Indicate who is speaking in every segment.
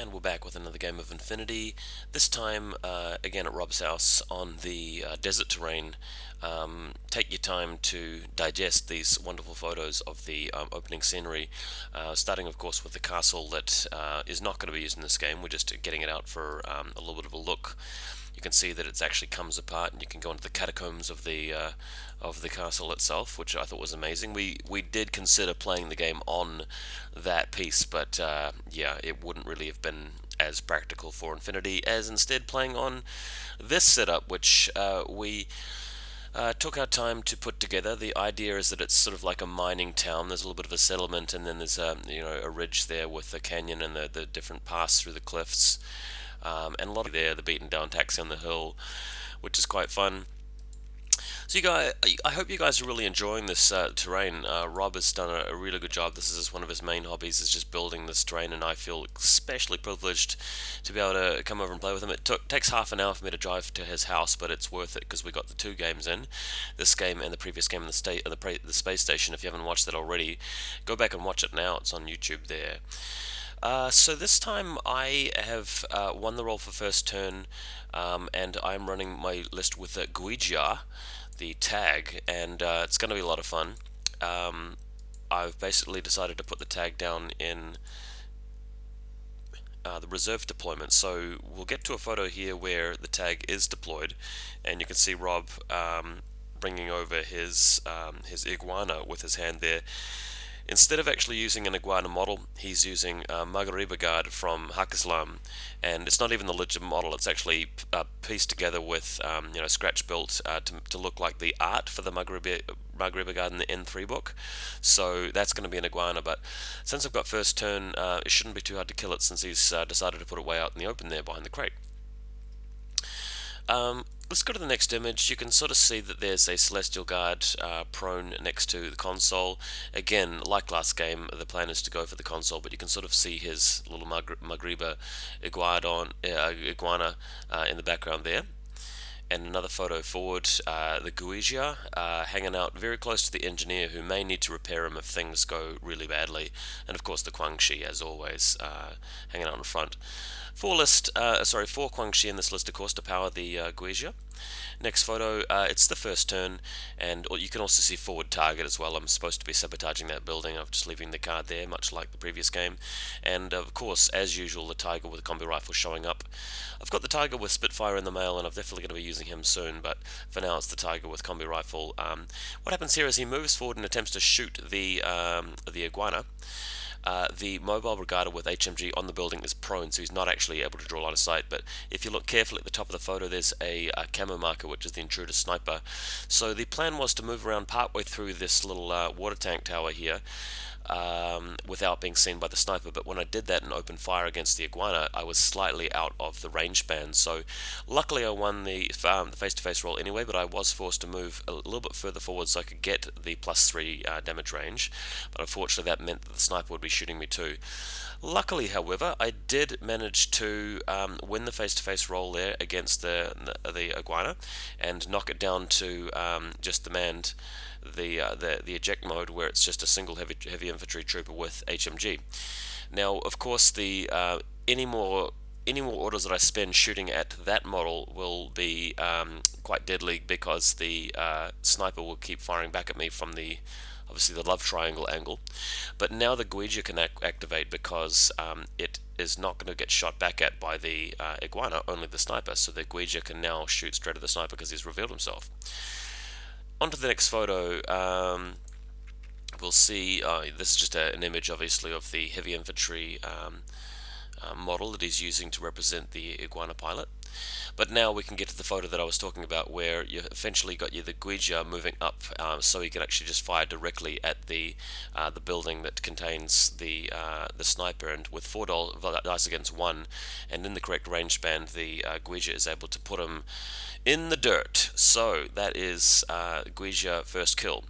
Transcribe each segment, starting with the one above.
Speaker 1: And we're back with another game of Infinity. This time, again at Rob's house on the desert terrain. Take your time to digest these wonderful photos of the opening scenery, starting of course with the castle that is not going to be used in this game. We're just getting it out for a little bit of a look. You can see that it actually comes apart, and you can go into the catacombs of the castle itself, which I thought was amazing. We did consider playing the game on that piece, but yeah, it wouldn't really have been as practical for Infinity as instead playing on this setup, which we took our time to put together. The idea is that it's sort of like a mining town. There's a little bit of a settlement, and then there's a ridge there with the canyon and the different paths through the cliffs. And a lot of there, the beaten down taxi on the hill, which is quite fun. So you guys, I hope you guys are really enjoying this terrain. Rob has done a really good job. This is one of his main hobbies, is just building this terrain, and I feel especially privileged to be able to come over and play with him. It takes half an hour for me to drive to his house, but it's worth it because we got the two games in, this game and the previous game in the space station. If you haven't watched that already, go back and watch it now. It's on YouTube there. So this time I have won the role for first turn, and I'm running my list with Guijia, the tag, and it's going to be a lot of fun. I've basically decided to put the tag down in the reserve deployment. So we'll get to a photo here where the tag is deployed, and you can see Rob bringing over his iguana with his hand there. Instead of actually using an iguana model, he's using Margariba Guard from Hakislam, and it's not even the legit model. It's actually pieced together with scratch built to look like the art for the Margariba Guard in the N3 book. So that's going to be an iguana, but since I've got first turn, it shouldn't be too hard to kill it, since he's decided to put it way out in the open there behind the crate. Let's go to the next image. You can sort of see that there's a Celestial Guard prone next to the console. Again, like last game, the plan is to go for the console, but you can sort of see his little Magriba iguana in the background there. And another photo forward, the Guijia hanging out very close to the engineer, who may need to repair him if things go really badly. And of course the Guangxi, as always, hanging out in front. Four Guangxi in this list, of course, to power the Guijia. Next photo, it's the first turn, and you can also see forward target as well. I'm supposed to be sabotaging that building. I'm just leaving the card there, much like the previous game. And of course, as usual, the Tiger with a combi rifle showing up. I've got the Tiger with Spitfire in the mail, and I'm definitely going to be using him soon, but for now it's the Tiger with combi rifle. What happens here is he moves forward and attempts to shoot the iguana. The mobile regarder with HMG on the building is prone, so he's not actually able to draw line of sight. But if you look carefully at the top of the photo, there's a camo marker, which is the intruder sniper. So the plan was to move around partway through this little water tank tower here, without being seen by the sniper. But when I did that and opened fire against the iguana, I was slightly out of the range band. So luckily I won the face-to-face roll anyway, but I was forced to move a little bit further forward so I could get the +3 damage range. But unfortunately that meant that the sniper would be shooting me too. Luckily, however, I did manage to win the face-to-face roll there against the iguana, and knock it down to just the manned the eject mode, where it's just a single heavy infantry trooper with HMG. Now, of course, the any more orders that I spend shooting at that model will be quite deadly, because the sniper will keep firing back at me from obviously the love triangle angle. But now the Guijia can activate, because it is not going to get shot back at by the iguana, only the sniper. So the Guijia can now shoot straight at the sniper because he's revealed himself. On to the next photo. We'll see, this is just an image obviously of the heavy infantry model that he's using to represent the iguana pilot. But now we can get to the photo that I was talking about, where you eventually got the Guijia moving up, so he can actually just fire directly at the building that contains the sniper. And with 4 dice against 1, and in the correct range band, the Guijia is able to put him in the dirt. So that is Guijia first kill.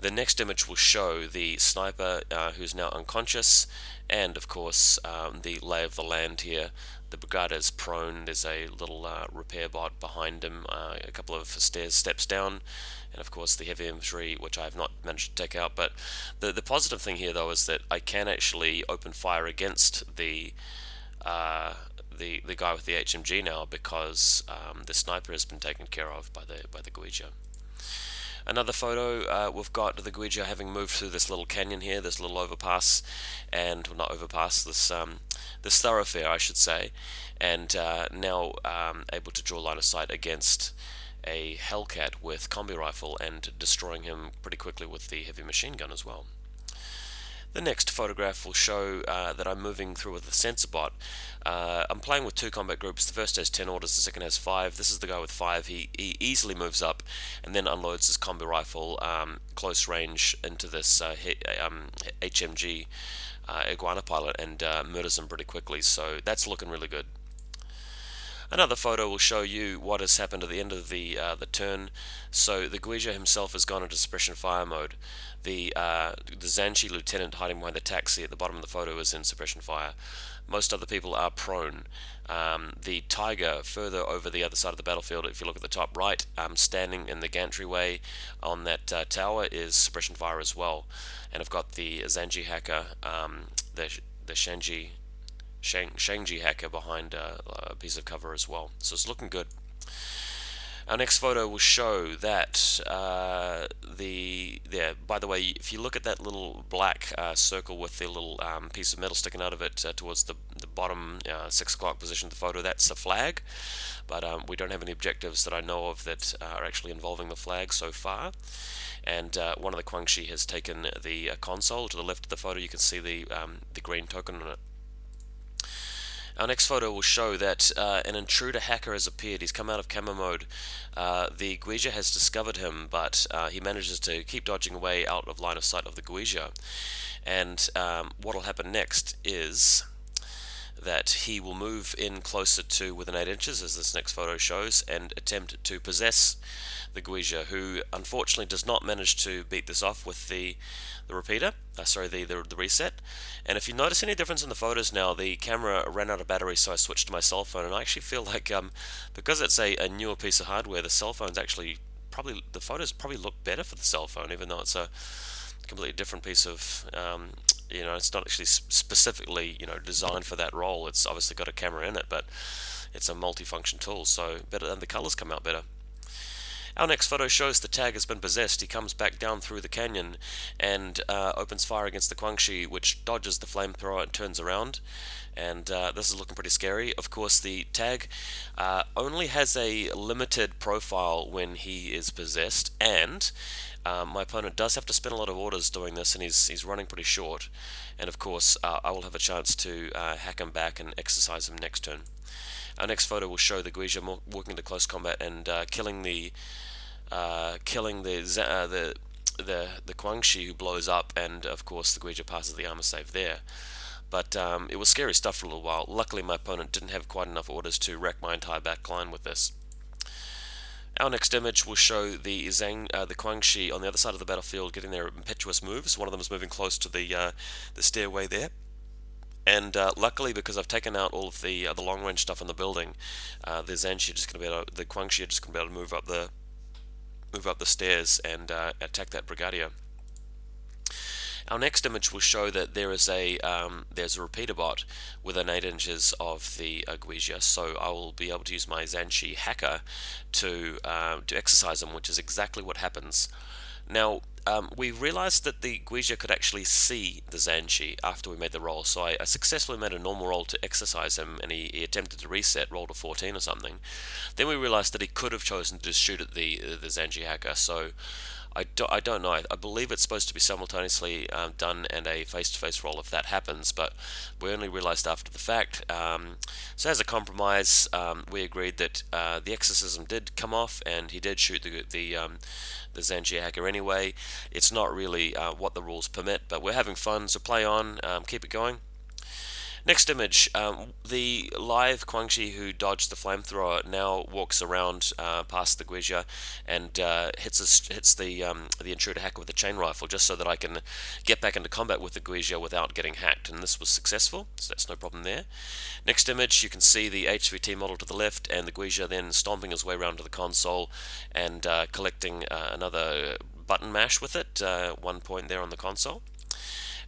Speaker 1: The next image will show the sniper, who's now unconscious, and of course the lay of the land here. The brigadier is prone. There's a little repair bot behind him, a couple of steps down, and of course the heavy infantry, which I have not managed to take out. But the positive thing here, though, is that I can actually open fire against the the guy with the HMG now, because the sniper has been taken care of by the Guija. Another photo, we've got the Guija having moved through this little canyon here, this little overpass, and well, not overpass, this thoroughfare, I should say, and now able to draw line of sight against a Hellcat with combi rifle and destroying him pretty quickly with the heavy machine gun as well. The next photograph will show that I'm moving through with the sensor bot. I'm playing with two combat groups. The first has 10 orders, the second has 5. This is the guy with 5. He easily moves up and then unloads his combi rifle close range into this HMG Iguana pilot and murders him pretty quickly, so that's looking really good. Another photo will show you what has happened at the end of the turn. So the Guija himself has gone into suppression fire mode. The Zanchi lieutenant hiding behind the taxi at the bottom of the photo is in suppression fire. Most other people are prone. The Tiger further over the other side of the battlefield, if you look at the top right, standing in the gantry way on that tower, is suppression fire as well. And I've got the Zanji hacker, the Shangji hacker behind a piece of cover as well. So it's looking good. Our next photo will show that by the way, if you look at that little black circle with the little piece of metal sticking out of it towards the bottom 6 o'clock position of the photo, that's a flag, but we don't have any objectives that I know of that are actually involving the flag so far. And one of the Guangxi has taken the console. To the left of the photo you can see the green token on it. Our next photo will show that an intruder hacker has appeared. He's come out of camo mode. The Guija has discovered him, but he manages to keep dodging away out of line of sight of the Guija. And what will happen next is that he will move in closer to within 8 inches, as this next photo shows, and attempt to possess the Guija, who unfortunately does not manage to beat this off with the repeater, the reset. And if you notice any difference in the photos now, the camera ran out of battery, so I switched to my cell phone, and I actually feel like because it's a newer piece of hardware, the cell phone's actually the photos probably look better for the cell phone, even though it's a completely different piece of it's not actually specifically designed for that role. It's obviously got a camera in it, but it's a multi-function tool, so better, and the colors come out better. Our next photo shows the tag has been possessed. He comes back down through the canyon and opens fire against the Guangxi, which dodges the flamethrower and turns around. And this is looking pretty scary. Of course, the tag only has a limited profile when he is possessed, and my opponent does have to spend a lot of orders doing this, and he's running pretty short. And of course, I will have a chance to hack him back and exercise him next turn. Our next photo will show the Guija walking into close combat and killing the Guangxi, who blows up, and of course the Guija passes the armor save there. But it was scary stuff for a little while. Luckily my opponent didn't have quite enough orders to wreck my entire back line with this. Our next image will show the Guangxi on the other side of the battlefield getting their impetuous moves. One of them is moving close to the stairway there. And luckily, because I've taken out all of the long range stuff in the building, the Guangxi are just going to be able to move up the stairs and attack that Brigadier. Our next image will show that there's a repeater bot within 8 inches of the Guija, so I will be able to use my Zanchi hacker to exercise them, which is exactly what happens. Now, we realized that the Guija could actually see the Zanchi after we made the roll, so I successfully made a normal roll to exercise him, and he attempted to reset, rolled a 14 or something. Then we realized that he could have chosen to just shoot at the Zanchi hacker, so I don't know. I believe it's supposed to be simultaneously done and a face-to-face roll if that happens, but we only realized after the fact. So as a compromise, we agreed that the exorcism did come off, and he did shoot the Zanchi hacker anyway. It's not really what the rules permit, but we're having fun, so play on, keep it going. Next image, the live Guangxi who dodged the flamethrower now walks around past the Guija and hits the intruder hacker with a chain rifle, just so that I can get back into combat with the Guija without getting hacked, and this was successful, so that's no problem there. Next image, you can see the HVT model to the left, and the Guija then stomping his way around to the console and collecting another button mash with it, 1 point there on the console.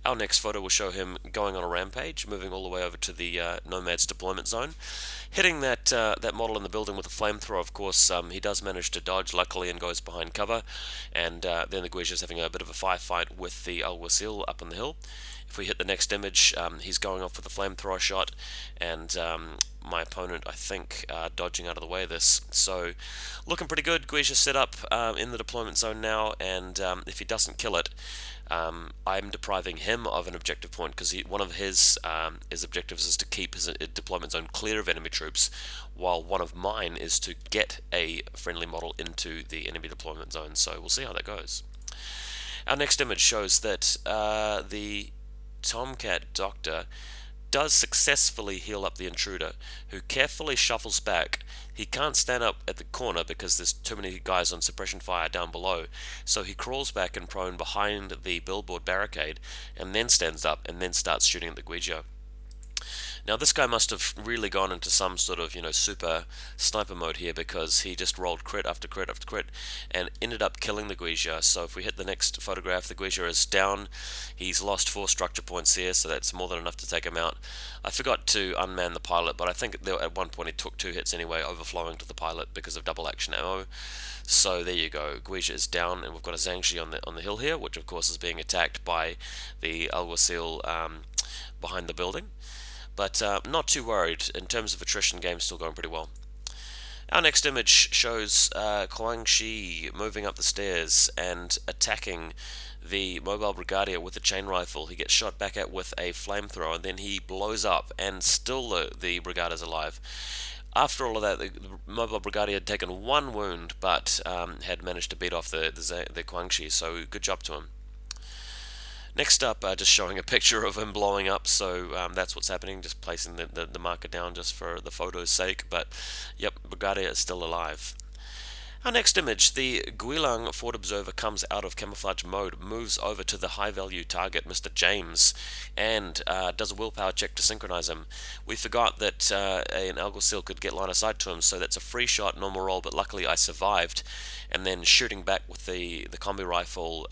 Speaker 1: Our next photo will show him going on a rampage, moving all the way over to the Nomad's deployment zone, hitting that model in the building with a flamethrower. Of course, he does manage to dodge, luckily, and goes behind cover. And then the Guija's having a bit of a firefight with the Alguacil up on the hill. If we hit the next image, he's going off with a flamethrower shot, and my opponent, I think, dodging out of the way of this. So, looking pretty good. Guija set up in the deployment zone now, and if he doesn't kill it, I'm depriving him of an objective point, because one of his objectives is to keep his deployment zone clear of enemy troops, while one of mine is to get a friendly model into the enemy deployment zone. So we'll see how that goes. Our next image shows that the Tomcat Doctor does successfully heal up the intruder, who carefully shuffles back. He can't stand up at the corner because there's too many guys on suppression fire down below, so he crawls back and prone behind the billboard barricade, and then stands up and then starts shooting at the Guija. Now this guy must have really gone into some sort of, super sniper mode here, because he just rolled crit after crit after crit and ended up killing the Guija. So if we hit the next photograph, the Guija is down. He's lost 4 structure points here, so that's more than enough to take him out. I forgot to unman the pilot, but I think at one point he took 2 hits anyway, overflowing to the pilot because of double action ammo. So there you go, Guija is down, and we've got a Zhangji on the hill here, which of course is being attacked by the Alguacil behind the building. But not too worried. In terms of attrition, game's still going pretty well. Our next image shows Kuang Shi moving up the stairs and attacking the mobile brigadier with a chain rifle. He gets shot back at with a flamethrower, and then he blows up, and still the brigadier's alive. After all of that, the mobile brigadier had taken 1 wound, but had managed to beat off the Kuang Shi, so good job to him. Next up, just showing a picture of him blowing up, so that's what's happening, just placing the marker down just for the photo's sake, but yep, Brigadier is still alive. Our next image, the Guilang Fort Observer comes out of camouflage mode, moves over to the high-value target, Mr. James, and does a willpower check to synchronize him. We forgot that an Alguacil could get line of sight to him, so that's a free shot, normal roll, but luckily I survived, and then shooting back with the combi rifle,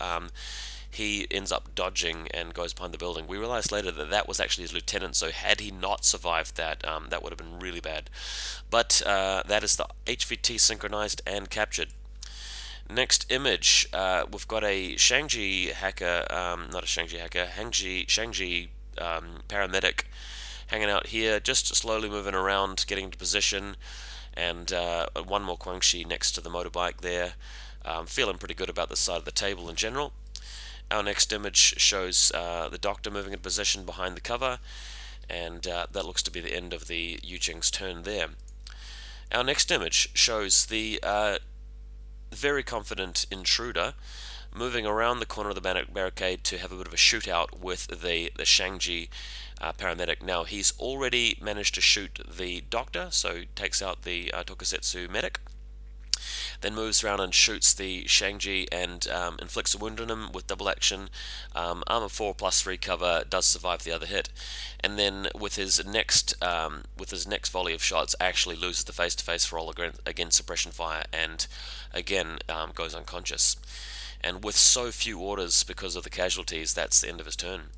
Speaker 1: he ends up dodging and goes behind the building. We realized later that that was actually his lieutenant, so had he not survived that, that would have been really bad. But that is the HVT synchronized and captured. Next image, we've got a Shangji hacker, not a Shangji hacker, Shangji paramedic hanging out here, just slowly moving around, getting into position, and one more Guangxi next to the motorbike there. Feeling pretty good about the side of the table in general. Our next image shows the Doctor moving in position behind the cover, and that looks to be the end of the Yu Jing's turn there. Our next image shows the very confident intruder moving around the corner of the barricade to have a bit of a shootout with the Shangji paramedic. Now, he's already managed to shoot the Doctor, so takes out the Tokusetsu medic. Then moves around and shoots the Shangji and inflicts a wound on him with double action. Armor 4 plus 3 cover, does survive the other hit, and then with his next volley of shots actually loses the face-to-face roll against suppression fire, and again goes unconscious. And with so few orders because of the casualties, that's the end of his turn.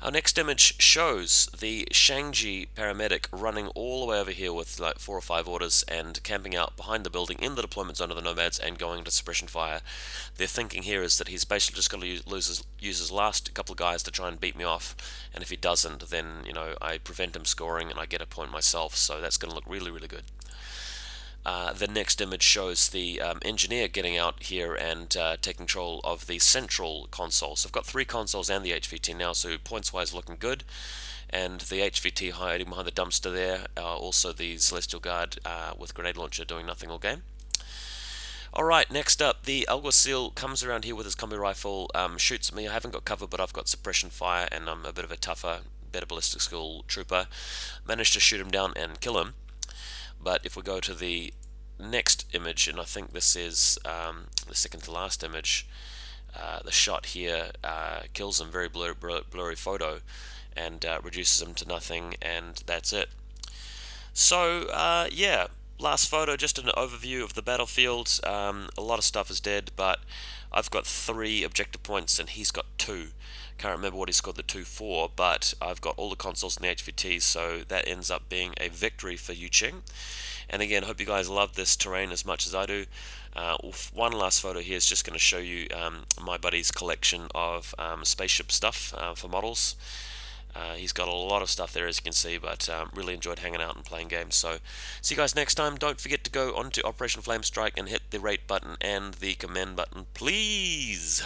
Speaker 1: Our next image shows the Shangji paramedic running all the way over here with like 4 or 5 orders and camping out behind the building in the deployment zone of the Nomads and going into suppression fire. Their thinking here is that he's basically just going to use his last couple of guys to try and beat me off, and if he doesn't, then I prevent him scoring and I get a point myself, so that's going to look really, really good. The next image shows the engineer getting out here and taking control of the central console. So I've got 3 consoles and the HVT now, so points-wise looking good. And the HVT hiding behind the dumpster there, also the Celestial Guard with grenade launcher doing nothing all game. Alright, next up, the Alguacil comes around here with his combi rifle, shoots at me. I haven't got cover, but I've got suppression fire, and I'm a bit of a tougher, better ballistic skill trooper. Managed to shoot him down and kill him. But if we go to the next image, and I think this is the second to last image, the shot here kills him, very blurry photo, and reduces him to nothing, and that's it. So, yeah, last photo, just an overview of the battlefield. A lot of stuff is dead, but I've got 3 objective points, and he's got 2. Can't remember what he scored the 2 for, but I've got all the consoles in the HVT, so that ends up being a victory for Yu Ching. And again, hope you guys love this terrain as much as I do. One last photo here is just going to show you my buddy's collection of spaceship stuff for models. He's got a lot of stuff there, as you can see, but really enjoyed hanging out and playing games. So see you guys next time. Don't forget to go onto Operation Flamestrike and hit the rate button and the commend button, please.